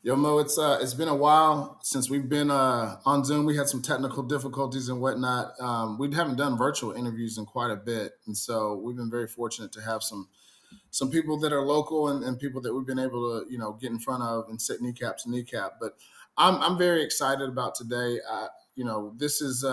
Yo, Mo, it's been a while since we've been on Zoom. We had some technical difficulties and whatnot. We haven't done virtual interviews in quite a bit, and so we've been very fortunate to have some people that are local and people that we've been able to get in front of and sit kneecap to kneecap. But I'm very excited about today. This is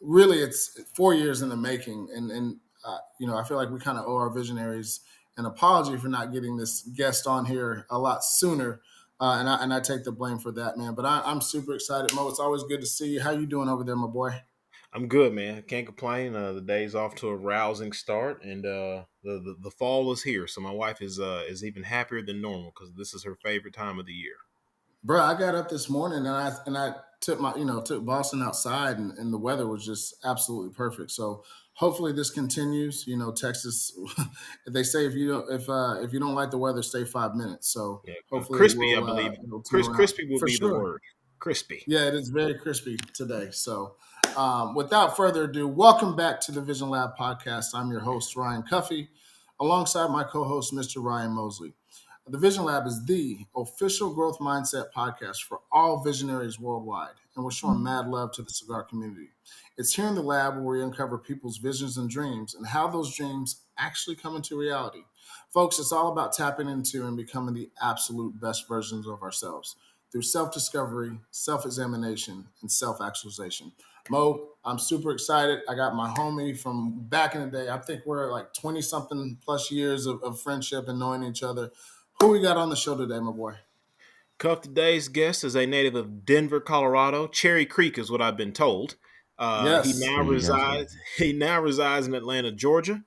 really it's 4 years in the making, and I feel like we kind of owe our visionaries an apology for not getting this guest on here a lot sooner. And I take the blame for that, man. But I'm super excited, Mo. It's always good to see you. How you doing over there, my boy? I'm good, man. Can't complain. The day's off to a rousing start, and the fall is here. So my wife is even happier than normal because this is her favorite time of the year. Bro, I got up this morning and I took took Boston outside and the weather was just absolutely perfect. So hopefully this continues. Texas, they say if you don't like the weather, stay 5 minutes. So Yeah, hopefully it crispy, I will believe. turn around Crispy would for be the sure. word. Crispy. Yeah, it is very crispy today. So, without further ado, welcome back to the Vision Lab podcast. I'm your host, Ryan Cuffey, alongside my co host, Mr. Ryan Mosley. The Vision Lab is the official growth mindset podcast for all visionaries worldwide, and we're showing mad love to the cigar community. It's here in the lab where we uncover people's visions and dreams and how those dreams actually come into reality. Folks, it's all about tapping into and becoming the absolute best versions of ourselves through self-discovery, self-examination, and self-actualization. Mo, I'm super excited. I got my homie from back in the day. I think we're like 20-something plus years of friendship and knowing each other. Who we got on the show today, my boy? Cuff today's guest is a native of Denver, Colorado. Cherry Creek is what I've been told. He Yes. now There you go. resides in Atlanta, Georgia.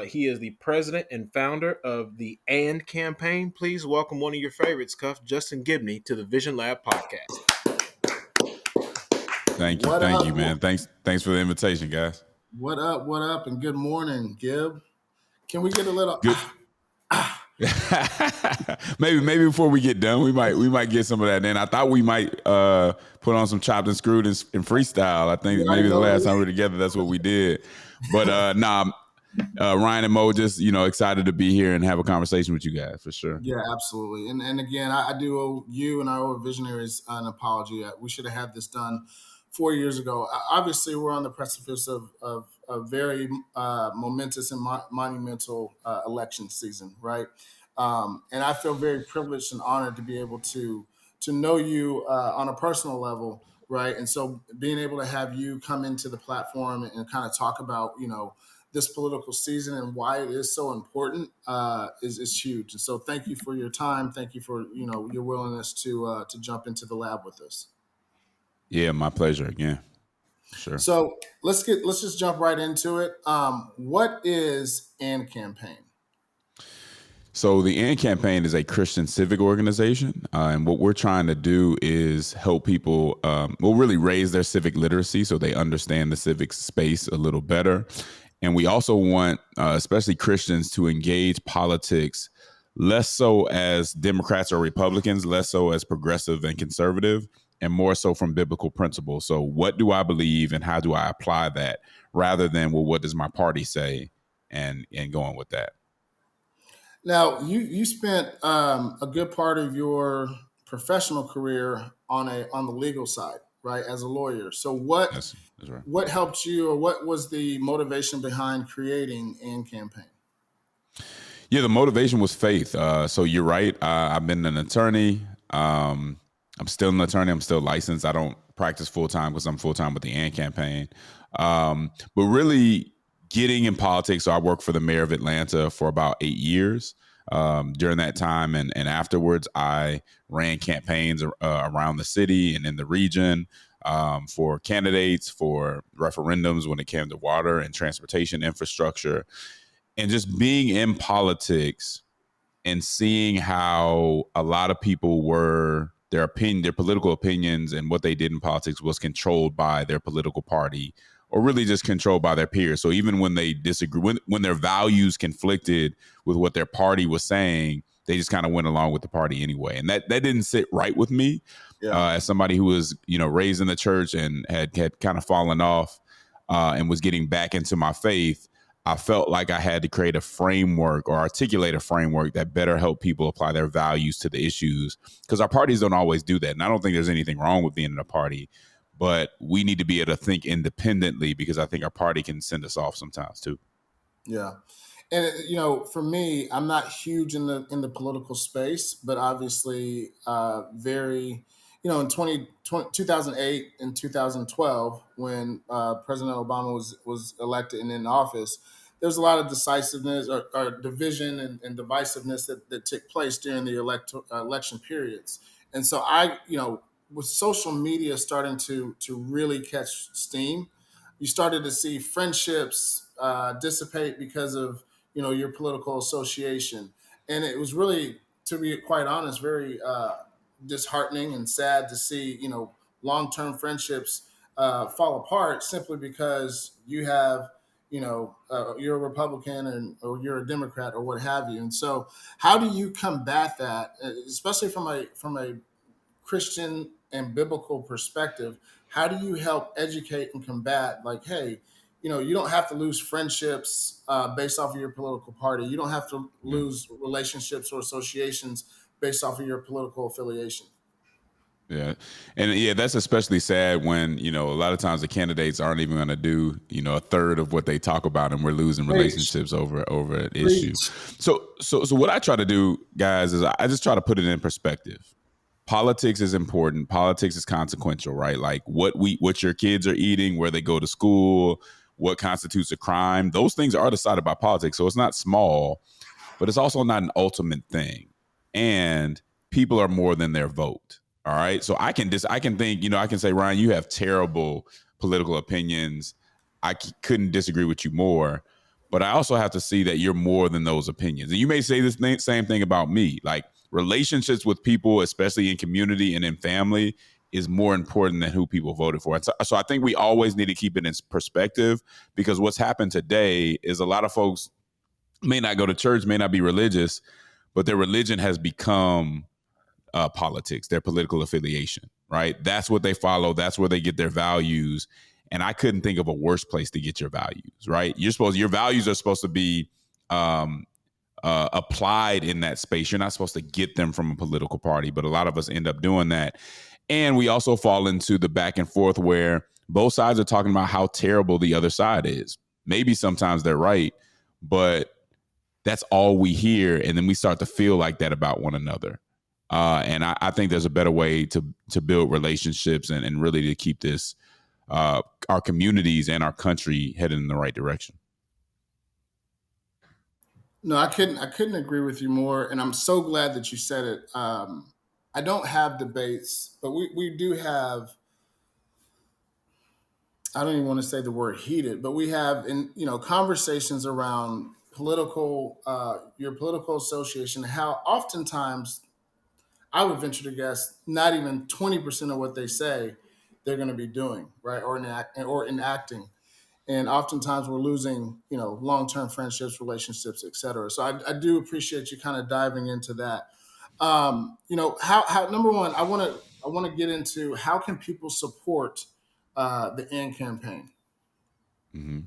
He is the president and founder of the AND campaign. Please welcome one of your favorites, Cuff, Justin Giboney, to the Vision Lab podcast. What Thank up? you, man. Thanks for the invitation, guys. What up? What up? And good morning, Gib. Can we get a little? Good. maybe before we get done, we might get some of that in. I thought we might put on some chopped and screwed and freestyle. I think maybe the last time we were together, that's what we did. But Ryan and Mo, just excited to be here and have a conversation with you guys for sure. Yeah, absolutely. And again, I do owe you and I owe Visionaries an apology. We should have had this done 4 years ago. Obviously, we're on the precipice of a very momentous and monumental election season, right? And I feel very privileged and honored to be able to know you on a personal level, right? And so being able to have you come into the platform and kind of talk about, this political season and why it is so important is huge. And so thank you for your time. Thank you for, your willingness to jump into the lab with us. Yeah, my pleasure again. Sure. So let's just jump right into it. What is AND campaign? So the AND campaign is a Christian civic organization, and what we're trying to do is help people, really raise their civic literacy so they understand the civic space a little better. And we also want, especially Christians, to engage politics less so as Democrats or Republicans, less so as progressive and conservative, and more so from biblical principles. So what do I believe and how do I apply that rather than, well, what does my party say and going with that? Now, you spent a good part of your professional career on the legal side, right, as a lawyer. So That's right. what helped you, or what was the motivation behind creating AND campaign? Yeah, the motivation was faith. So you're right. I've been an attorney. I'm still an attorney. I'm still licensed. I don't practice full time because I'm full time with the AND campaign. But really getting in politics. So I worked for the mayor of Atlanta for about 8 years. During that time and afterwards, I ran campaigns around the city and in the region for candidates, for referendums when it came to water and transportation infrastructure. And just being in politics and seeing how a lot of people were, their political opinions and what they did in politics was controlled by their political party, or really just controlled by their peers. So even when they disagree, when their values conflicted with what their party was saying, they just kind of went along with the party anyway. And that didn't sit right with me. As somebody who was, raised in the church and had kind of fallen off and was getting back into my faith. I felt like I had to create a framework or articulate a framework that better help people apply their values to the issues, because our parties don't always do that. And I don't think there's anything wrong with being in a party, but we need to be able to think independently, because I think our party can send us off sometimes too. Yeah. And for me, I'm not huge in the political space, but obviously, very, in 2008 and 2012, when President Obama was elected and in office, there's a lot of decisiveness or division and divisiveness that took place during the election periods. And so with social media starting to really catch steam, you started to see friendships dissipate because of your political association, and it was really, to be quite honest, very disheartening and sad to see long-term friendships fall apart simply because you're a Republican or you're a Democrat or what have you. And so, how do you combat that, especially from a Christian and biblical perspective? How do you help educate and combat, like, hey, you don't have to lose friendships based off of your political party. You don't have to Yeah. lose relationships or associations based off of your political affiliation. Yeah. And yeah, that's especially sad when, a lot of times the candidates aren't even going to do, a third of what they talk about, and we're losing Preach, relationships over an issue. preach. So what I try to do, guys, is I just try to put it in perspective. Politics is important. Politics is consequential, right? Like what your kids are eating, where they go to school, what constitutes a crime. Those things are decided by politics. So it's not small, but it's also not an ultimate thing. And people are more than their vote. All right. So I can think, I can say, Ryan, you have terrible political opinions. Couldn't disagree with you more. But I also have to see that you're more than those opinions. And you may say this same thing about me. Like, relationships with people, especially in community and in family, is more important than who people voted for. And so I think we always need to keep it in perspective, because what's happened today is a lot of folks may not go to church, may not be religious, but their religion has become politics, their political affiliation, right? That's what they follow. That's where they get their values. And I couldn't think of a worse place to get your values, right? Your values are supposed to be um, applied in that space. You're not supposed to get them from a political party, but a lot of us end up doing that. And we also fall into the back and forth where both sides are talking about how terrible the other side is. Maybe sometimes they're right, but that's all we hear, and then we start to feel like that about one another. And I think there's a better way to build relationships and really to keep this our communities and our country headed in the right direction. No, I couldn't agree with you more, and I'm so glad that you said it. I don't have debates, but we do have. I don't even want to say the word heated, but we have conversations around your political association. How oftentimes I would venture to guess not even 20% of what they say they're going to be doing, right, or enacting. And oftentimes we're losing long-term friendships, relationships, etc. So I do appreciate you kind of diving into that. How number one, I want to get into how can people support the AND campaign. Mm-hmm.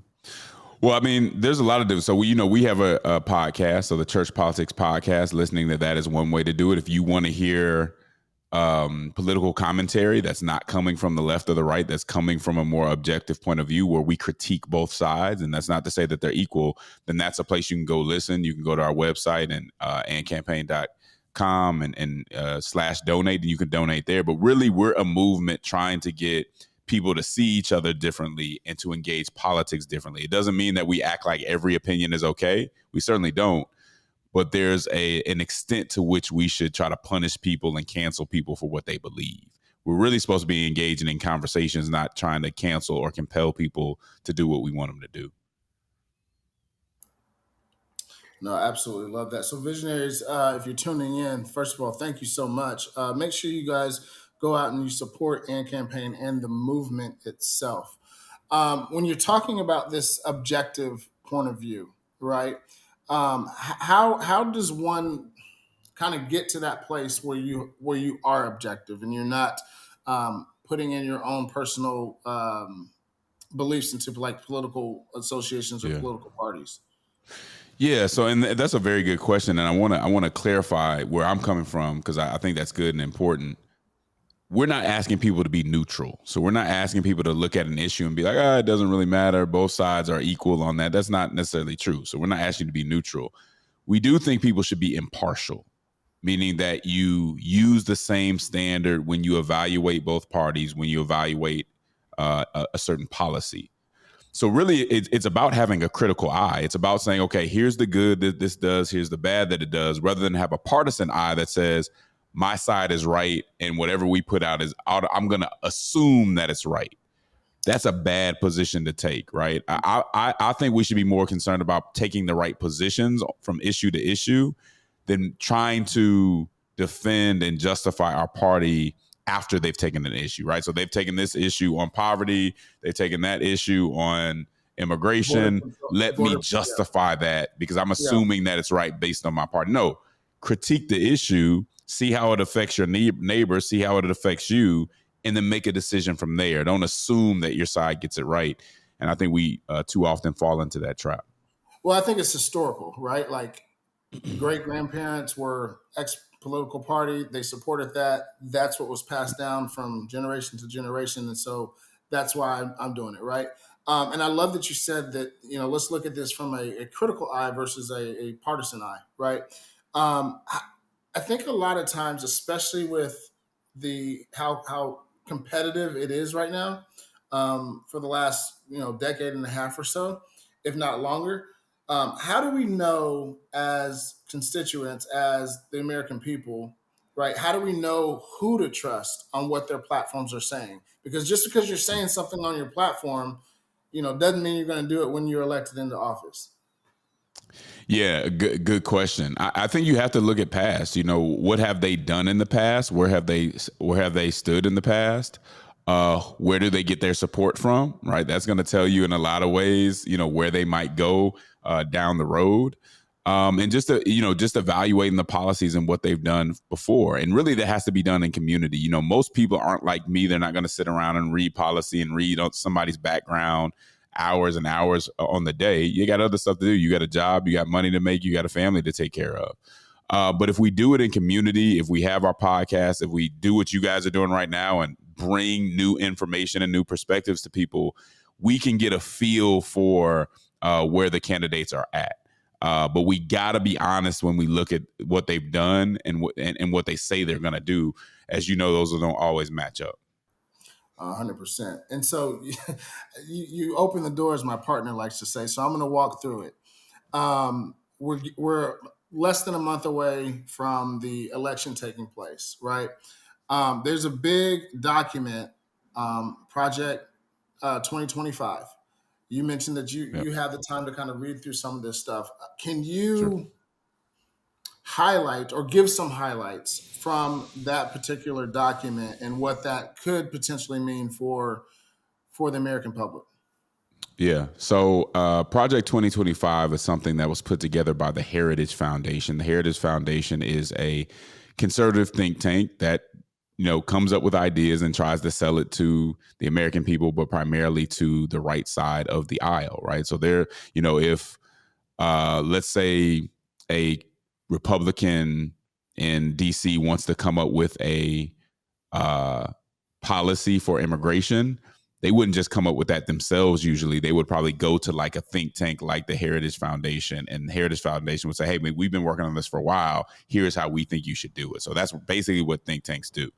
Well, I mean, there's a lot of different. So we have a podcast, so the Church Politics Podcast. Listening to that is one way to do it. If you want to hear political commentary that's not coming from the left or the right, that's coming from a more objective point of view where we critique both sides, and that's not to say that they're equal, then that's a place you can go listen. You can go to our website and andcampaign.com and slash donate, and you can donate there. But really, we're a movement trying to get people to see each other differently and to engage politics differently. It doesn't mean that we act like every opinion is okay. We certainly don't. But there's an extent to which we should try to punish people and cancel people for what they believe. We're really supposed to be engaging in conversations, not trying to cancel or compel people to do what we want them to do. No, I absolutely love that. So, visionaries, if you're tuning in, first of all, thank you so much. Make sure you guys go out and you support AND campaign and the movement itself. When you're talking about this objective point of view, right? How does one kind of get to that place where you are objective and you're not putting in your own personal beliefs into like political associations or Yeah. political parties? Yeah, so and that's a very good question, and I want to clarify where I'm coming from because I think that's good and important. We're not asking people to be neutral, so we're not asking people to look at an issue and be like, it doesn't really matter. Both sides are equal on that. That's not necessarily true. So we're not asking you to be neutral. We do think people should be impartial, meaning that you use the same standard when you evaluate both parties, when you evaluate a certain policy. So really, it's about having a critical eye. It's about saying, okay, here's the good that this does, here's the bad that it does, rather than have a partisan eye that says my side is right and whatever we put out is out. I'm going to assume that it's right. That's a bad position to take, right? I think we should be more concerned about taking the right positions from issue to issue than trying to defend and justify our party after they've taken an issue, right? So they've taken this issue on poverty, they've taken that issue on immigration. Let me justify that because I'm assuming that it's right based on my party. No, critique the issue, see how it affects your neighbor, see how it affects you, and then make a decision from there. Don't assume that your side gets it right. And I think we too often fall into that trap. Well, I think it's historical, right? Like great grandparents were ex-political party. They supported that. That's what was passed down from generation to generation. And so that's why I'm doing it, right? And I love that you said that, let's look at this from a critical eye versus a partisan eye, right? I think a lot of times, especially with the how competitive it is right now, for the last decade and a half or so, if not longer. How do we know as constituents, as the American people, right? How do we know who to trust on what their platforms are saying? Because just because you're saying something on your platform, doesn't mean you're going to do it when you're elected into office. Yeah, good question. I think you have to look at past. What have they done in the past? Where have they stood in the past? Where do they get their support from? Right, that's going to tell you in a lot of ways. Where they might go down the road, and just evaluating the policies and what they've done before. And really, that has to be done in community. Most people aren't like me. They're not going to sit around and read policy and read on somebody's background hours and hours on the day. You got other stuff to do. You got a job, you got money to make, you got a family to take care of. But if we do it in community, if we have our podcast, if we do what you guys are doing right now and bring new information and new perspectives to people, we can get a feel for where the candidates are at. But we got to be honest when we look at what they've done and what they say they're going to do. As you know, those don't always match up. 100%. And so you open the door, as my partner likes to say. So I'm going to walk through it. We're less than a month away from the election taking place, right? There's a big document, Project 2025. You mentioned that you have the time to kind of read through some of this stuff. Can you highlight or give some highlights from that particular document and what that could potentially mean for the American public? Yeah. So Project 2025 is something that was put together by the Heritage Foundation. The Heritage Foundation is a conservative think tank that comes up with ideas and tries to sell it to the American people, but primarily to the right side of the aisle, right? So they're, if let's say a Republican in DC wants to come up with a policy for immigration, they wouldn't just come up with that themselves. Usually they would probably go to like a think tank like the Heritage Foundation, and the Heritage Foundation would say, hey, we've been working on this for a while. Here's how we think you should do it. So that's basically what think tanks do.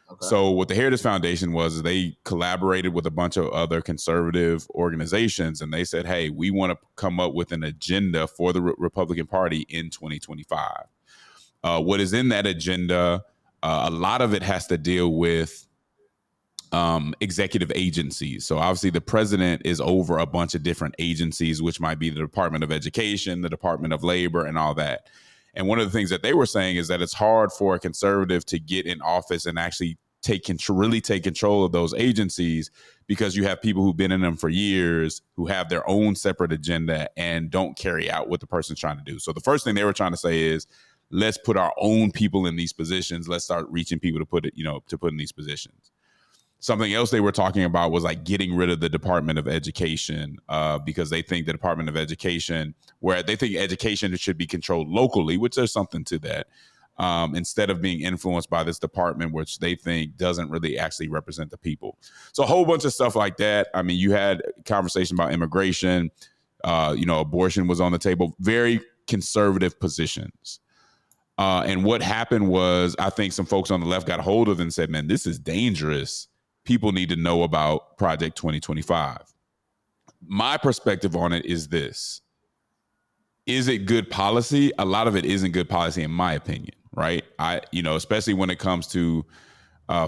Okay. So what the Heritage Foundation was, they collaborated with a bunch of other conservative organizations, and they said, hey, we want to come up with an agenda for the Republican Party in 2025. What is in that agenda, a lot of it has to deal with executive agencies. So obviously the president is over a bunch of different agencies, which might be the Department of Education, the Department of Labor, and all that. And one of the things that they were saying is that it's hard for a conservative to get in office and actually really take control of those agencies, because you have people who've been in them for years who have their own separate agenda and don't carry out what the person's trying to do. So the first thing they were trying to say is, let's put our own people in these positions. Let's start reaching people to put in these positions. Something else they were talking about was like getting rid of the Department of Education because they think the Department of Education, where they think education should be controlled locally, which there's something to that, instead of being influenced by this department, which they think doesn't really actually represent the people. So a whole bunch of stuff like that. I mean, you had conversation about immigration, abortion was on the table, very conservative positions. And what happened was, I think some folks on the left got a hold of it and said, man, this is dangerous. People need to know about Project 2025. My perspective on it is this. Is it good policy? A lot of it isn't good policy, in my opinion, right? Especially when it comes to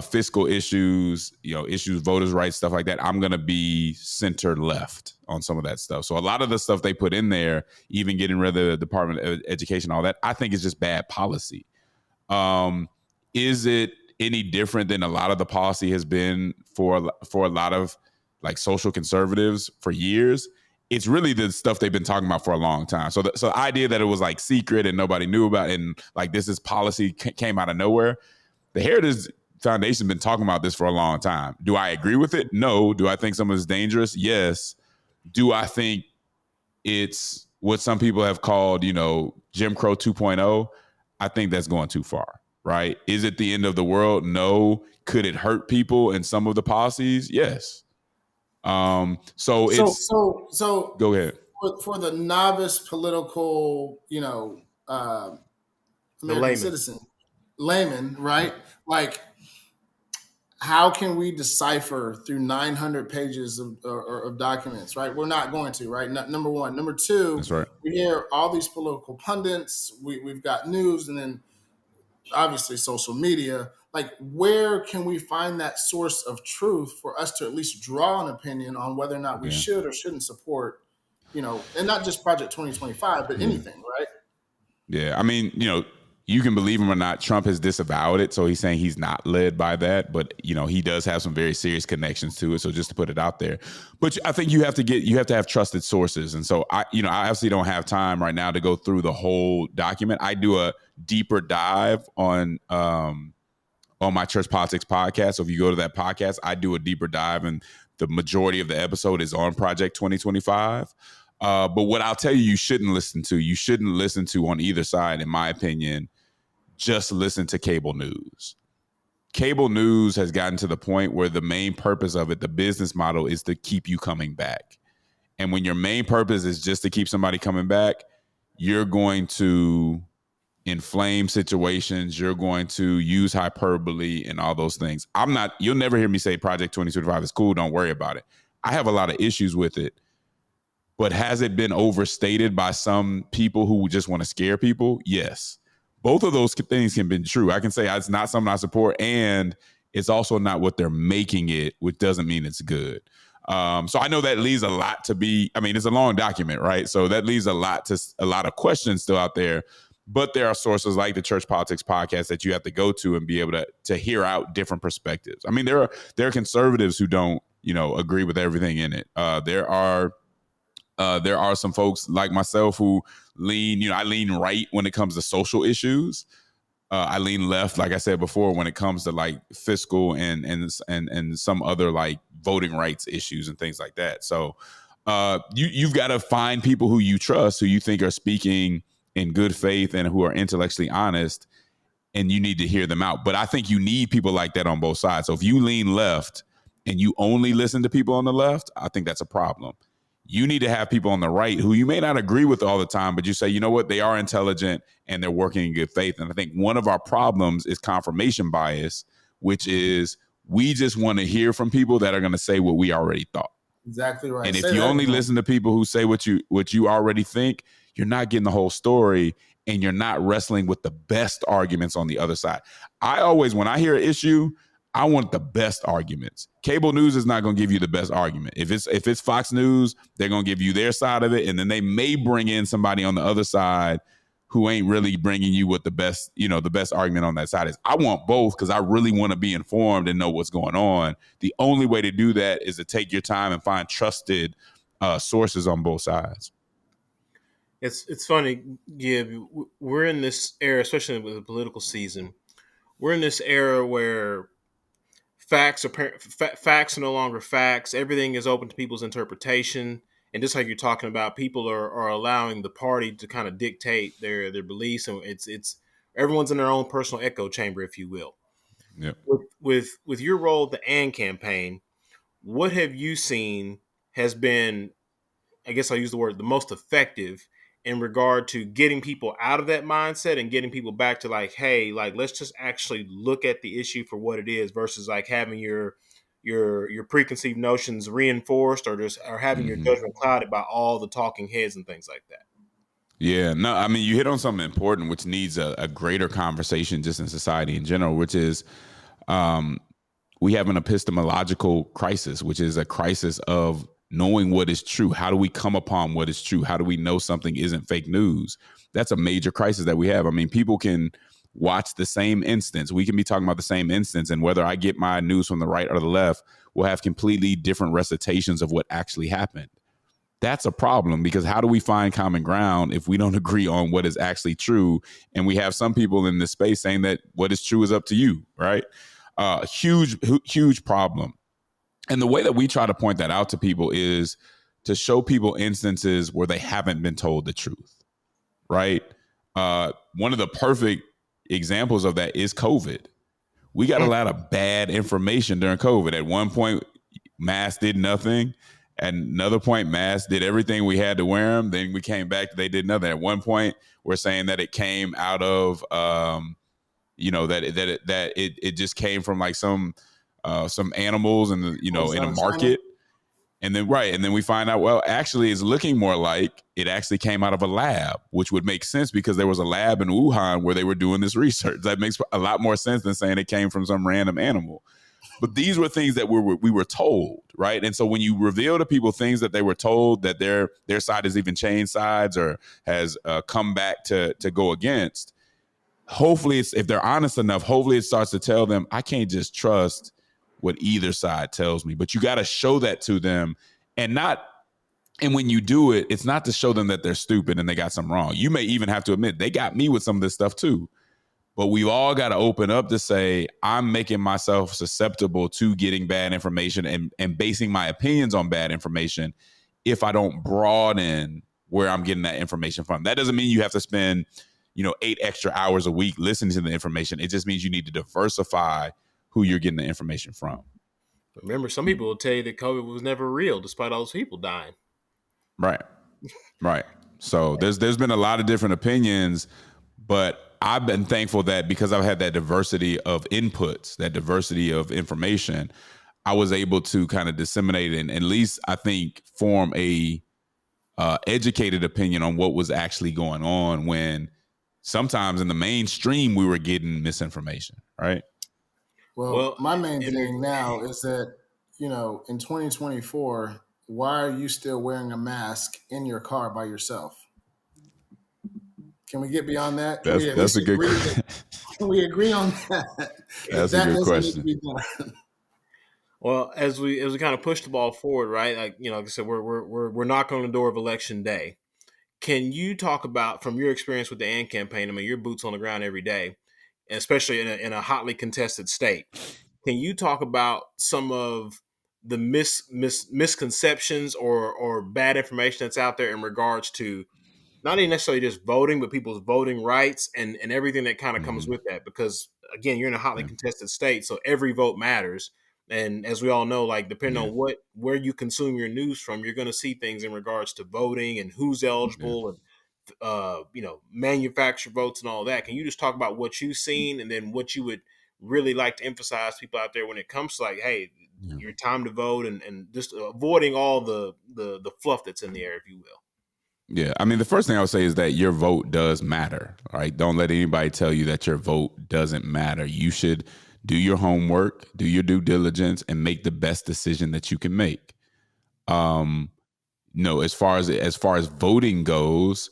fiscal issues, issues, voters' rights, stuff like that. I'm going to be center left on some of that stuff. So a lot of the stuff they put in there, even getting rid of the Department of Education, all that, I think is just bad policy. Is it any different than a lot of the policy has been for a lot of like social conservatives for years? It's really the stuff they've been talking about for a long time. So the idea that it was like secret and nobody knew about it, and like this is policy came out of nowhere. The Heritage Foundation has been talking about this for a long time. Do I agree with it? No. Do I think some of it's dangerous? Yes. Do I think it's what some people have called, Jim Crow 2.0? I think that's going too far, right? Is it the end of the world? No. Could it hurt people in some of the policies? Yes. So go ahead. For the novice political, American citizen, layman, right? Like, how can we decipher through 900 pages of documents, right? We're not going to, right? Number one. Number two, that's right. We hear all these political pundits. We've got news, and then obviously social media. Like, where can we find that source of truth for us to at least draw an opinion on whether or not we should or shouldn't support, and not just Project 2025, but anything, right? Yeah. I mean, you can believe him or not, Trump has disavowed it. So he's saying he's not led by that, but he does have some very serious connections to it. So just to put it out there, but I think you have to have trusted sources. And so I obviously don't have time right now to go through the whole document. I do a deeper dive on my Church Politics podcast. So if you go to that podcast, I do a deeper dive, and the majority of the episode is on Project 2025. But what I'll tell you shouldn't listen to on either side, in my opinion, just listen to cable news. Cable news has gotten to the point where the main purpose of it, the business model, is to keep you coming back. And when your main purpose is just to keep somebody coming back, you're going to inflame situations. You're going to use hyperbole and all those things. You'll never hear me say Project 2025 is cool. Don't worry about it. I have a lot of issues with it. But has it been overstated by some people who just want to scare people? Yes. Both of those things can be true. I can say it's not something I support, and it's also not what they're making it, which doesn't mean it's good. So I know that leaves a lot to be. I mean, it's a long document, right? So that leaves a lot of questions still out there. But there are sources like the Church Politics podcast that you have to go to and be able to hear out different perspectives. I mean, there are conservatives who don't agree with everything in it. There are some folks like myself who lean, I lean right when it comes to social issues. I lean left, like I said before, when it comes to like fiscal and some other like voting rights issues and things like that. So you've got to find people who you trust, who you think are speaking in good faith and who are intellectually honest, and you need to hear them out. But I think you need people like that on both sides. So if you lean left and you only listen to people on the left, I think that's a problem. You need to have people on the right who you may not agree with all the time, but you say, you know what, they are intelligent and they're working in good faith. And I think one of our problems is confirmation bias, which is we just want to hear from people that are going to say what we already thought. Exactly right. And if you only listen to people who say what you already think, you're not getting the whole story, and you're not wrestling with the best arguments on the other side. I always, when I hear an issue, I want the best arguments. Cable news is not going to give you the best argument. If it's Fox News, they're going to give you their side of it, and then they may bring in somebody on the other side who ain't really bringing you what the best argument on that side is. I want both because I really want to be informed and know what's going on. The only way to do that is to take your time and find trusted sources on both sides. It's funny, Gib. We're in this era, especially with the political season. We're in this era where facts are no longer facts. Everything is open to people's interpretation. And just like you're talking about, people are allowing the party to kind of dictate their beliefs, and it's everyone's in their own personal echo chamber, if you will. Yep. With your role at the AND campaign, what have you seen has been, I guess I'll use the word, the most effective in regard to getting people out of that mindset and getting people back to like, hey, like let's just actually look at the issue for what it is versus like having your preconceived notions reinforced or having your Mm-hmm. judgment clouded by all the talking heads and things like that. Yeah, no, I mean, you hit on something important, which needs a greater conversation just in society in general, which is we have an epistemological crisis, which is a crisis of knowing what is true. How do we come upon what is true? How do we know something isn't fake news? That's a major crisis that we have. I mean, people can watch the same instance. We can be talking about the same instance, and whether I get my news from the right or the left, we'll have completely different recitations of what actually happened. That's a problem, because how do we find common ground if we don't agree on what is actually true? And we have some people in this space saying that what is true is up to you, right? Huge problem. And the way that we try to point that out to people is to show people instances where they haven't been told the truth, right? One of the perfect examples of that is COVID. We got a lot of bad information during COVID. At one point, masks did nothing. At another point, masks did everything we had to wear them. Then we came back, they did nothing. At one point, we're saying that it came out of, that it just came from like some animals and in a market. And then we find out, well, actually it's looking more like it actually came out of a lab, which would make sense because there was a lab in Wuhan where they were doing this research. That makes a lot more sense than saying it came from some random animal. But these were things that we were told, right? And so when you reveal to people things that they were told, that their side has even changed sides or has come back to go against, hopefully if they're honest enough, hopefully it starts to tell them, I can't just trust what either side tells me. But you got to show that to them, and when you do it, it's not to show them that they're stupid and they got something wrong. You may even have to admit they got me with some of this stuff too. But we've all got to open up to say, I'm making myself susceptible to getting bad information and basing my opinions on bad information if I don't broaden where I'm getting that information from. That doesn't mean you have to spend 8 extra hours a week listening to the information. It just means you need to diversify who you're getting the information from. Remember, some people will tell you that COVID was never real, despite all those people dying. Right. So there's been a lot of different opinions, but I've been thankful that because I've had that diversity of inputs, that diversity of information, I was able to kind of disseminate and at least I think form a educated opinion on what was actually going on, when sometimes in the mainstream we were getting misinformation, right? Well, my main thing now is that, in 2024, why are you still wearing a mask in your car by yourself? Can we get beyond that? That's a good question. Can we agree on that? That's a good question. Well, as we kind of push the ball forward, right? Like like I said, we're knocking on the door of election day. Can you talk about, from your experience with the AND campaign? I mean, your boots on the ground every day, especially in a hotly contested state. Can you talk about some of the misconceptions or bad information that's out there in regards to not even necessarily just voting, but people's voting rights and everything that kind of comes with that? Because again, you're in a hotly contested state, so every vote matters. And as we all know, like depending on where you consume your news from, you're going to see things in regards to voting and who's eligible and manufactured votes and all that. Can you just talk about what you've seen and then what you would really like to emphasize people out there when it comes to like, hey, your time to vote and just avoiding all the fluff that's in the air, if you will? Yeah, I mean, the first thing I would say is that your vote does matter, right? Don't let anybody tell you that your vote doesn't matter. You should do your homework, do your due diligence, and make the best decision that you can make. As far as voting goes,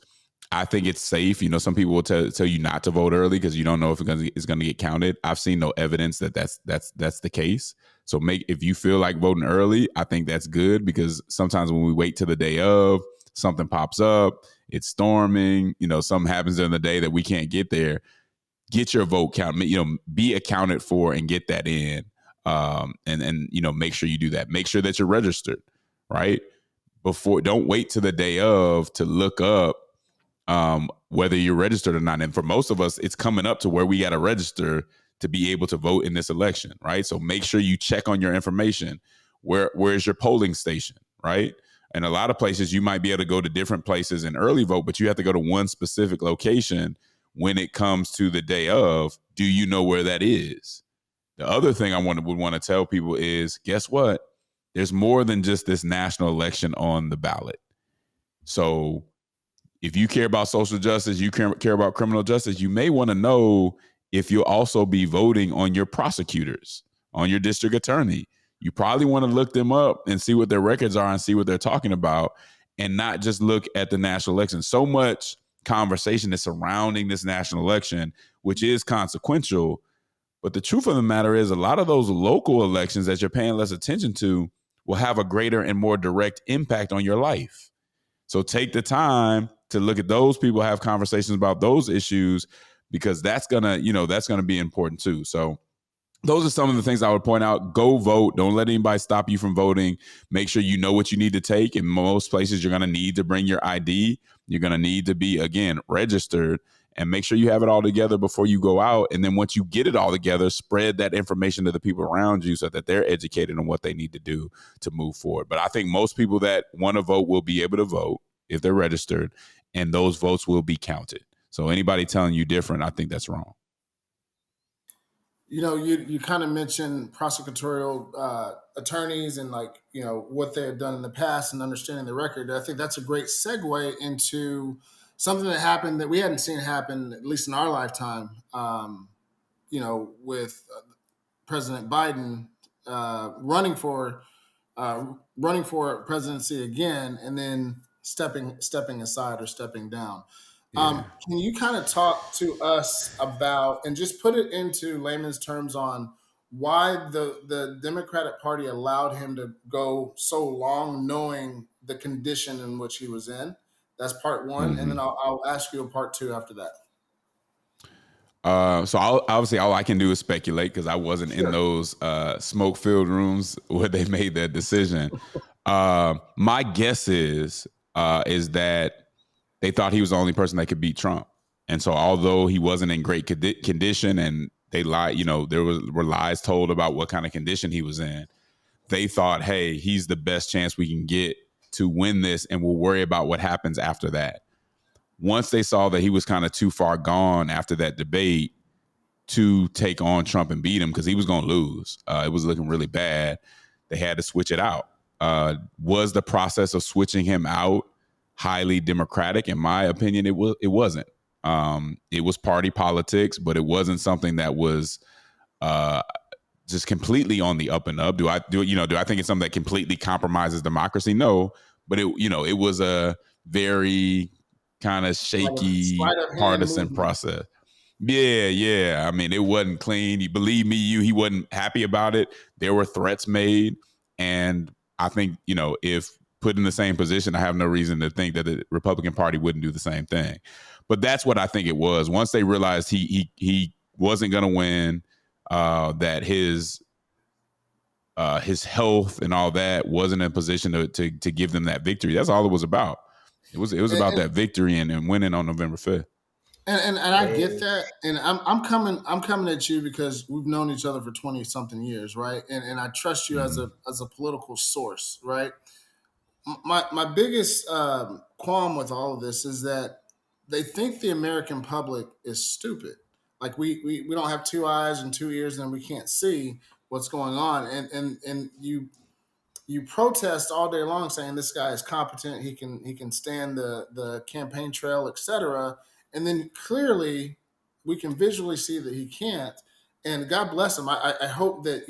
I think it's safe. Some people will tell you not to vote early because you don't know if it's going to get counted. I've seen no evidence that that's the case. So if you feel like voting early, I think that's good, because sometimes when we wait till the day of, something pops up, it's storming, something happens during the day that we can't get there. Get your vote count, be accounted for and get that in. And make sure you do that. Make sure that you're registered, right? Don't wait to the day of to look up whether you're registered or not. And for most of us, it's coming up to where we got to register to be able to vote in this election, right? So make sure you check on your information. Where's your polling station, right? And a lot of places you might be able to go to different places and early vote, but you have to go to one specific location when it comes to the day of. Do you know where that is? The other thing I would want to tell people is, guess what? There's more than just this national election on the ballot. So if you care about social justice, you care about criminal justice, you may want to know if you'll also be voting on your prosecutors, on your district attorney. You probably want to look them up and see what their records are and see what they're talking about, and not just look at the national election. So much conversation is surrounding this national election, which is consequential. But the truth of the matter is, a lot of those local elections that you're paying less attention to will have a greater and more direct impact on your life. So take the time to look at those people, have conversations about those issues, because that's gonna be important too. So those are some of the things I would point out. Go vote. Don't let anybody stop you from voting. Make sure you know what you need to take. In most places, you're going to need to bring your ID. You're going to need to be, again, registered, and make sure you have it all together before you go out. And then once you get it all together, spread that information to the people around you so that they're educated on what they need to do to move forward. But I think most people that want to vote will be able to vote if they're registered, and those votes will be counted. So anybody telling you different, I think that's wrong. You kind of mentioned prosecutorial attorneys and what they had done in the past and understanding the record. I think that's a great segue into something that happened that we hadn't seen happen, at least in our lifetime. With President Biden running for presidency again, and then stepping aside or stepping down. Yeah. Can you kind of talk to us about, and just put it into layman's terms, on why the Democratic Party allowed him to go so long knowing the condition in which he was in? That's part one. Mm-hmm. And then I'll ask you a part two after that. So obviously all I can do is speculate, because I wasn't in those smoke-filled rooms where they made that decision. My guess is that they thought he was the only person that could beat Trump. And so although he wasn't in great condition, and they lied, there were lies told about what kind of condition he was in, they thought, hey, he's the best chance we can get to win this, and we'll worry about what happens after that. Once they saw that he was kind of too far gone after that debate to take on Trump and beat him, because he was going to lose, it was looking really bad, they had to switch it out. Was the process of switching him out highly democratic? In my opinion, it wasn't. It was party politics, but it wasn't something that was just completely on the up and up. Do I think it's something that completely compromises democracy? No, but it was a very kind of shaky partisan process. Yeah. I mean, it wasn't clean. You believe me, he wasn't happy about it. There were threats made, and I think if put in the same position, I have no reason to think that the Republican Party wouldn't do the same thing. But that's what I think it was. Once they realized he wasn't going to win, that his health and all that wasn't in a position to give them that victory. That's all it was about. It was about that victory and winning on November 5th. And I get that, and I'm coming at you because we've known each other for 20 something years, right? And I trust you as a political source, right? My biggest qualm with all of this is that they think the American public is stupid. Like we don't have two eyes and two ears, and we can't see what's going on. And you protest all day long saying this guy is competent, he can stand the campaign trail, etc. And then clearly we can visually see that he can't. And God bless him. I hope that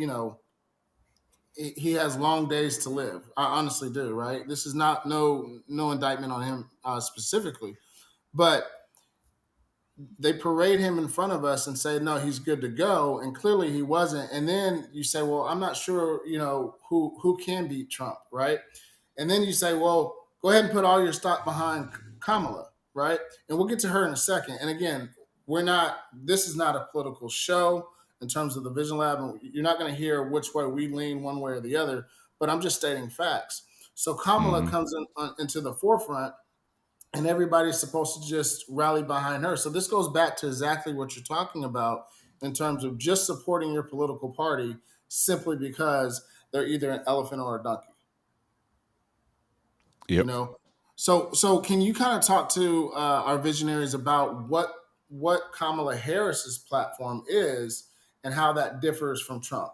he has long days to live. I honestly do. Right. This is not no indictment on him specifically, but they parade him in front of us and say, no, he's good to go. And clearly he wasn't. And then you say, well, I'm not sure, who can beat Trump. Right. And then you say, well, go ahead and put all your stock behind Kamala. Right. And we'll get to her in a second. And again, this is not a political show. in terms of the Vision Lab, and you're not going to hear which way we lean one way or the other, but I'm just stating facts. So Kamala Mm-hmm. comes into the forefront, and everybody's supposed to just rally behind her. So this goes back to exactly what you're talking about in terms of just supporting your political party simply because they're either an elephant or a donkey. You Yep. know, so can you kind of talk to our visionaries about what Kamala Harris's platform is and how that differs from Trump?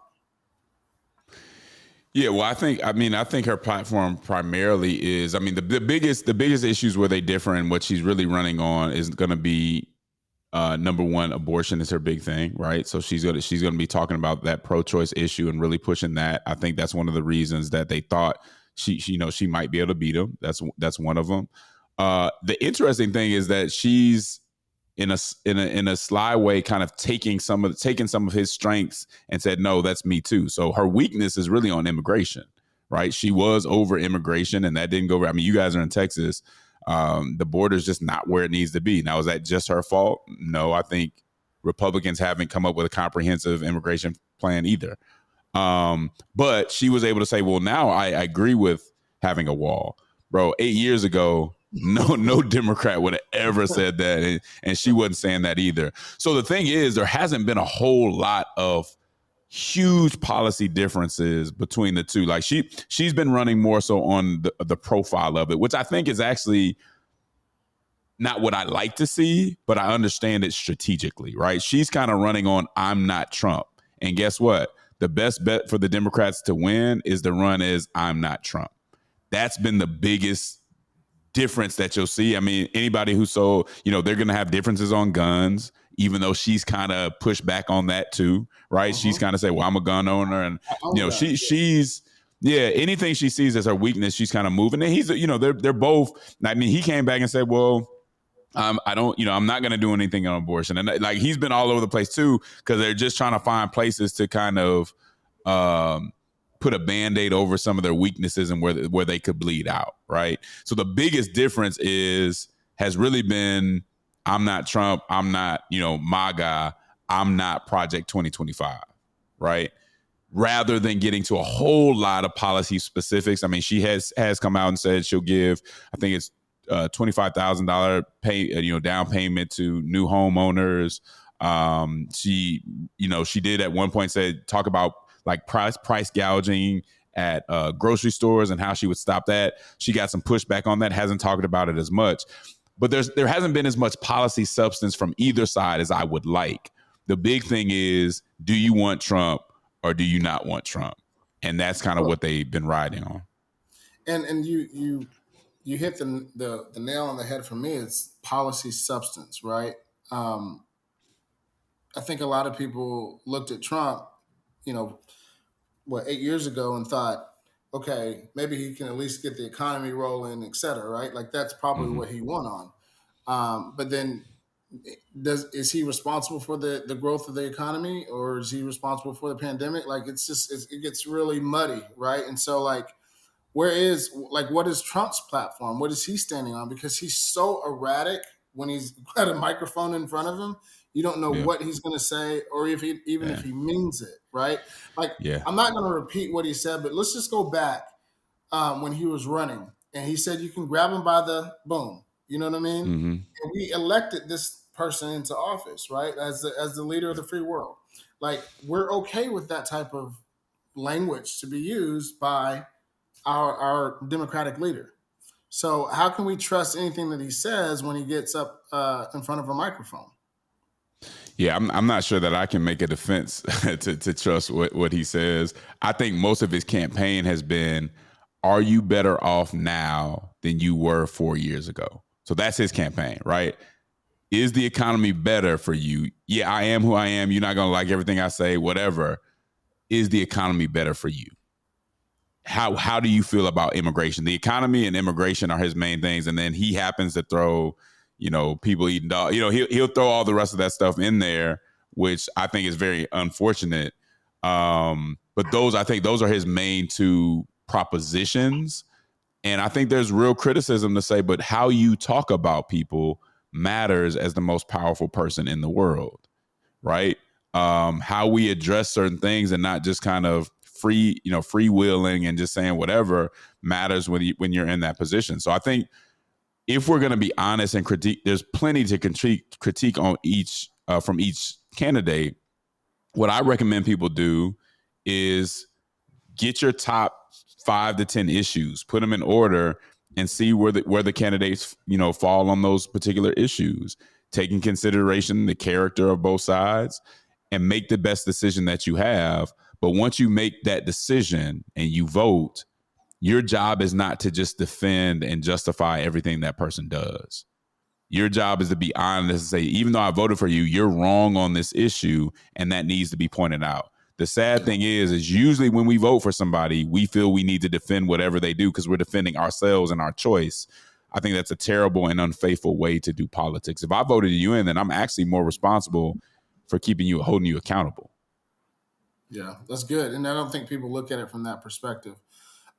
Yeah, well, I think her platform primarily is, I mean, the biggest issues where they differ and what she's really running on is going to be number one, abortion is her big thing, right? So she's gonna be talking about that pro-choice issue and really pushing that. I think that's one of the reasons that they thought she might be able to beat him. That's one of them. The interesting thing is that she's in a sly way kind of taking some of his strengths and said, no, that's me too. So her weakness is really on immigration, right? She was over immigration and that didn't go. I mean, you guys are in Texas. The border is just not where it needs to be. Now, is that just her fault? No, I think Republicans haven't come up with a comprehensive immigration plan either. But she was able to say, well, now I agree with having a wall. Bro, 8 years ago, no Democrat would have ever said that. And she wasn't saying that either. So the thing is, there hasn't been a whole lot of huge policy differences between the two. Like she's been running more so on the profile of it, which I think is actually not what I like to see, but I understand it strategically, right? She's kind of running on I'm not Trump. And guess what? The best bet for the Democrats to win is to run as I'm not Trump. That's been the biggest difference that you'll see. I mean, anybody who they're going to have differences on guns, even though she's kind of pushed back on that too, right? She's kind of said, well, I'm a gun owner. And, she's, yeah, anything she sees as her weakness, she's kind of moving. And they're both, I mean, he came back and said, well, I'm not going to do anything on abortion. And like, he's been all over the place too, because they're just trying to find places to kind of put a Band-Aid over some of their weaknesses and where they could bleed out. Right. So the biggest difference has really been, I'm not Trump. I'm not, MAGA. I'm not Project 2025. Right. Rather than getting to a whole lot of policy specifics. I mean, she has come out and said she'll give, I think it's $25,000 down payment to new homeowners. She did at one point talk about like price gouging at grocery stores and how she would stop that. She got some pushback on that, hasn't talked about it as much. But there hasn't been as much policy substance from either side as I would like. The big thing is, do you want Trump or do you not want Trump? And that's kind of what they've been riding on. And you hit the nail on the head for me. It's policy substance, right? I think a lot of people looked at Trump, 8 years ago and thought, okay, maybe he can at least get the economy rolling, et cetera, right? Like that's probably what he won on. But then is he responsible for the growth of the economy, or is he responsible for the pandemic? Like it gets really muddy, right? And so like, what is Trump's platform? What is he standing on? Because he's so erratic when he's got a microphone in front of him. You don't know what he's going to say, or if he means it, right? Like, I'm not going to repeat what he said, but let's just go back when he was running, and he said you can grab him by the boom. You know what I mean? Mm-hmm. And we elected this person into office, right, as the leader of the free world. Like, we're okay with that type of language to be used by our Democratic leader. So how can we trust anything that he says when he gets up in front of a microphone? Yeah, I'm not sure that I can make a defense to trust what he says. I think most of his campaign has been, are you better off now than you were 4 years ago? So that's his campaign, right? Is the economy better for you? Yeah, I am who I am. You're not going to like everything I say, whatever. Is the economy better for you? How do you feel about immigration? The economy and immigration are his main things. And then he happens to throw, people eating dog. He'll throw all the rest of that stuff in there, which I think is very unfortunate. But I think those are his main two propositions. And I think there's real criticism to say, but how you talk about people matters as the most powerful person in the world, right? how we address certain things and not just kind of freewheeling and just saying whatever matters when you're in that position. So I think if we're going to be honest and critique, there's plenty to critique on each from each candidate. What I recommend people do is get your top 5 to 10 issues, put them in order, and see where the candidates fall on those particular issues. Take in consideration the character of both sides, and make the best decision that you have. But once you make that decision and you vote, your job is not to just defend and justify everything that person does. Your job is to be honest and say, even though I voted for you, you're wrong on this issue, and that needs to be pointed out. The sad thing is usually when we vote for somebody, we feel we need to defend whatever they do because we're defending ourselves and our choice. I think that's a terrible and unfaithful way to do politics. If I voted you in, then I'm actually more responsible for holding you accountable. Yeah, that's good. And I don't think people look at it from that perspective.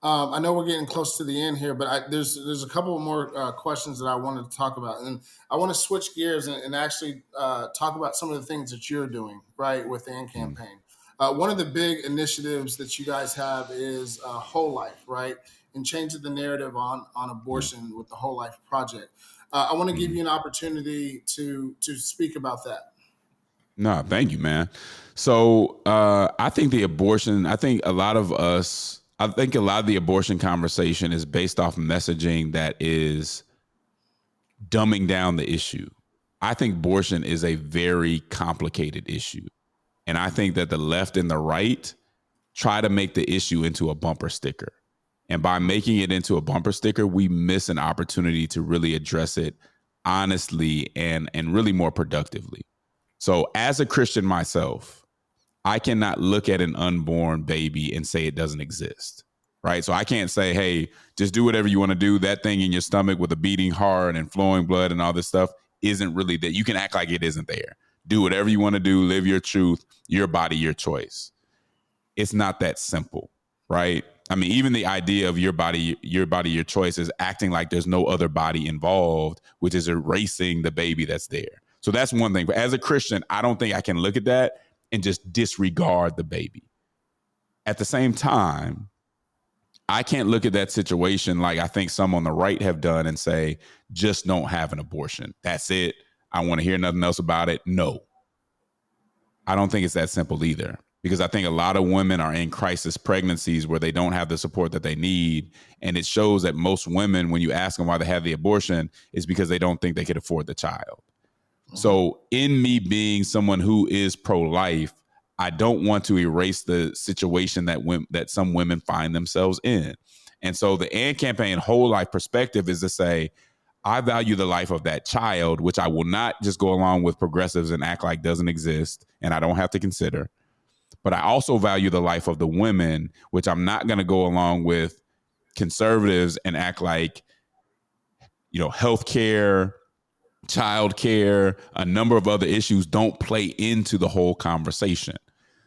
I know we're getting close to the end here, but there's a couple more questions that I wanted to talk about. And I want to switch gears and actually talk about some of the things that you're doing, right, with the AND campaign. One of the big initiatives that you guys have is Whole Life, right, and changing the narrative on abortion with the Whole Life Project. I want to give you an opportunity to speak about that. No, thank you, man. So I think a lot of the abortion conversation is based off messaging that is dumbing down the issue. I think abortion is a very complicated issue. And I think that the left and the right try to make the issue into a bumper sticker. And by making it into a bumper sticker, we miss an opportunity to really address it honestly and really more productively. So as a Christian myself, I cannot look at an unborn baby and say it doesn't exist, right? So I can't say, hey, just do whatever you want to do. That thing in your stomach with a beating heart and flowing blood and all this stuff isn't really that. You can act like it isn't there. Do whatever you want to do. Live your truth, your body, your choice. It's not that simple, right? I mean, even the idea of your body, your choice is acting like there's no other body involved, which is erasing the baby that's there. So that's one thing. But as a Christian, I don't think I can look at that and just disregard the baby. At the same time, I can't look at that situation like I think some on the right have done and say, just don't have an abortion. That's it. I want to hear nothing else about it. No. I don't think it's that simple either, because I think a lot of women are in crisis pregnancies where they don't have the support that they need. And it shows that most women, when you ask them why they have the abortion, is because they don't think they could afford the child. So in me being someone who is pro-life, I don't want to erase the situation that some women find themselves in. And so the AND campaign whole life perspective is to say, I value the life of that child, which I will not just go along with progressives and act like doesn't exist, and I don't have to consider. But I also value the life of the women, which I'm not going to go along with conservatives and act like, healthcare, childcare, a number of other issues don't play into the whole conversation.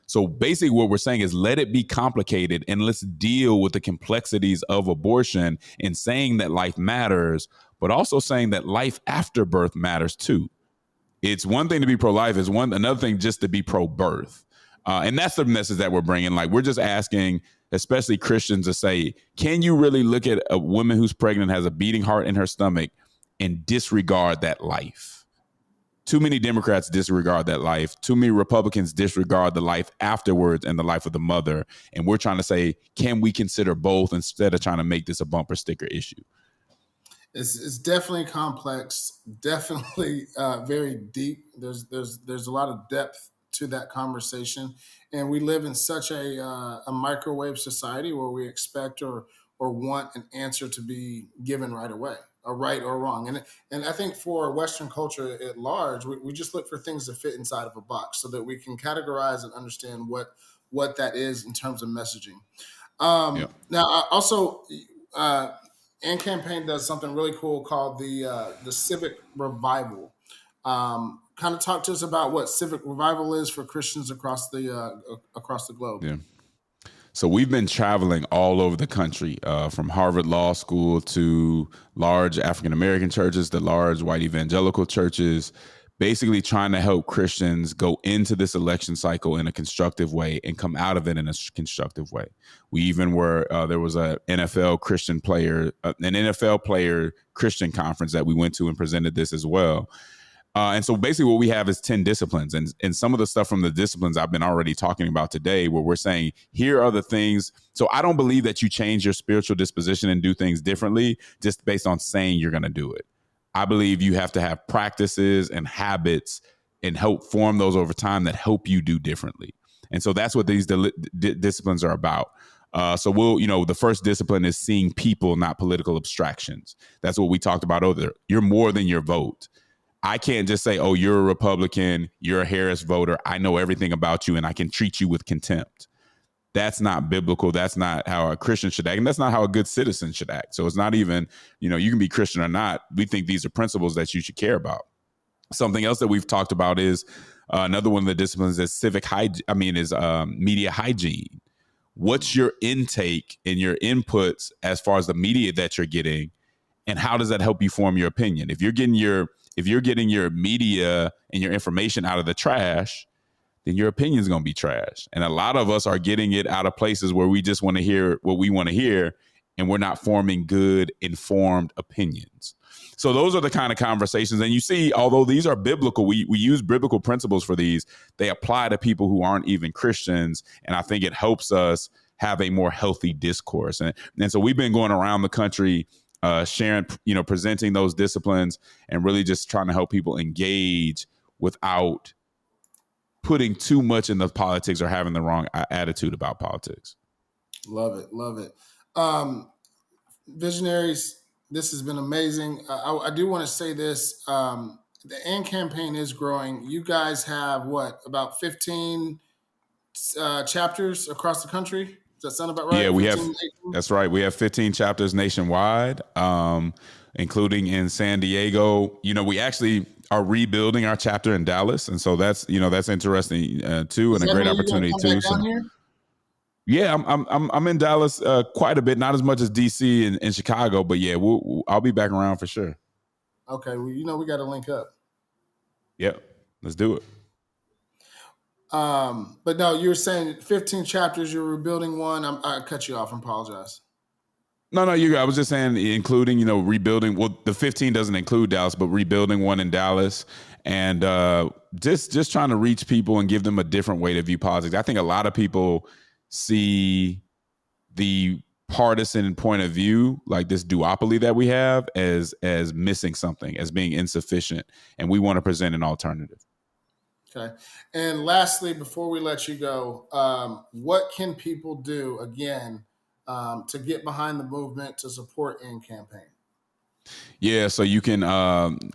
So basically what we're saying is let it be complicated and let's deal with the complexities of abortion and saying that life matters, but also saying that life after birth matters too. It's one thing to be pro-life, another thing just to be pro-birth. And that's the message that we're bringing. Like, we're just asking, especially Christians, to say, can you really look at a woman who's pregnant, has a beating heart in her stomach, and disregard that life? Too many Democrats disregard that life. Too many Republicans disregard the life afterwards and the life of the mother. And we're trying to say, can we consider both instead of trying to make this a bumper sticker issue? It's definitely complex, definitely very deep. There's a lot of depth to that conversation, and we live in such a microwave society where we expect or want an answer to be given right away, or right or wrong. And I think for Western culture at large, we just look for things to fit inside of a box so that we can categorize and understand what that is in terms of messaging. Now, also, AND campaign does something really cool called the Civic Revival. Kind of talk to us about what Civic Revival is for Christians across the globe. Yeah. So we've been traveling all over the country, from Harvard Law School to large African-American churches to large white evangelical churches, basically trying to help Christians go into this election cycle in a constructive way and come out of it in a constructive way. We even were there was an NFL player Christian conference that we went to and presented this as well. And so basically what we have is 10 disciplines, and some of the stuff from the disciplines I've been already talking about today, where we're saying, here are the things. So I don't believe that you change your spiritual disposition and do things differently just based on saying you're going to do it. I believe you have to have practices and habits and help form those over time that help you do differently. And so that's what these disciplines are about. So the first discipline is seeing people, not political abstractions. That's what we talked about earlier. You're more than your vote. I can't just say, oh, you're a Republican, you're a Harris voter, I know everything about you and I can treat you with contempt. That's not biblical. That's not how a Christian should act. And that's not how a good citizen should act. So it's not even, you can be Christian or not. We think these are principles that you should care about. Something else that we've talked about is another one of the disciplines is media hygiene. What's your intake and your inputs as far as the media that you're getting, and how does that help you form your opinion? If you're getting your media and your information out of the trash, then your opinion is going to be trash. And a lot of us are getting it out of places where we just want to hear what we want to hear, and we're not forming good, informed opinions. So those are the kind of conversations. And you see, although these are biblical, we use biblical principles for these, they apply to people who aren't even Christians. And I think it helps us have a more healthy discourse. And so we've been going around the country sharing, presenting those disciplines and really just trying to help people engage without putting too much in the politics or having the wrong attitude about politics. Love it. Visionaries, this has been amazing. I do want to say this. The AND campaign is growing. You guys have about 15 chapters across the country? Does that sound about right? Yeah, 15, that's right. We have 15 chapters nationwide, including in San Diego. We actually are rebuilding our chapter in Dallas. And so that's interesting too, and a great opportunity too. So, yeah, I'm in Dallas quite a bit, not as much as DC and Chicago, but yeah, I'll be back around for sure. Okay, well, we got to link up. Yep, let's do it. But no, you were saying 15 chapters. You're rebuilding one. I cut you off. I apologize. No, I was just saying, including, rebuilding. Well, the 15 doesn't include Dallas, but rebuilding one in Dallas, and just trying to reach people and give them a different way to view politics. I think a lot of people see the partisan point of view, like this duopoly that we have, as missing something, as being insufficient, and we want to present an alternative. Okay. And lastly, before we let you go, what can people do again to get behind the movement to support AND campaign? Yeah, so you can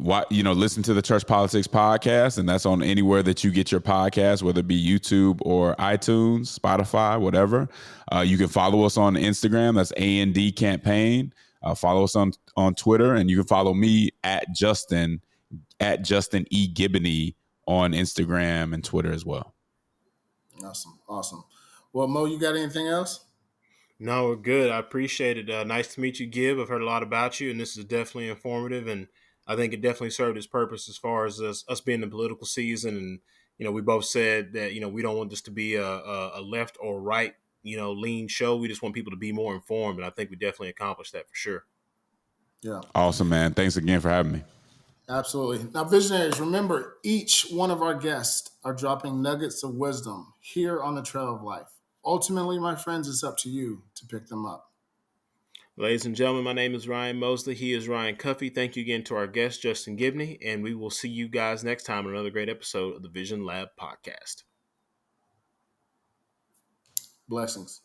listen to the Church Politics podcast, and that's on anywhere that you get your podcast, whether it be YouTube or iTunes, Spotify, whatever. You can follow us on Instagram. That's AND campaign. Follow us on Twitter, and you can follow me at Justin E. Giboney on Instagram and Twitter as well. Awesome. Well, Mo, you got anything else? No, we're good. I appreciate it. Nice to meet you, Gib. I've heard a lot about you, and this is definitely informative, and I think it definitely served its purpose as far as us being in the political season. And, we both said that, we don't want this to be a left or right, lean show. We just want people to be more informed, and I think we definitely accomplished that for sure. Yeah. Awesome, man. Thanks again for having me. Absolutely. Now, visionaries, remember, each one of our guests are dropping nuggets of wisdom here on the Trail of Life. Ultimately, my friends, it's up to you to pick them up. Ladies and gentlemen, my name is Ryan Mosley. He is Ryan Cuffey. Thank you again to our guest, Justin Giboney, and we will see you guys next time on another great episode of the Vision Lab podcast. Blessings.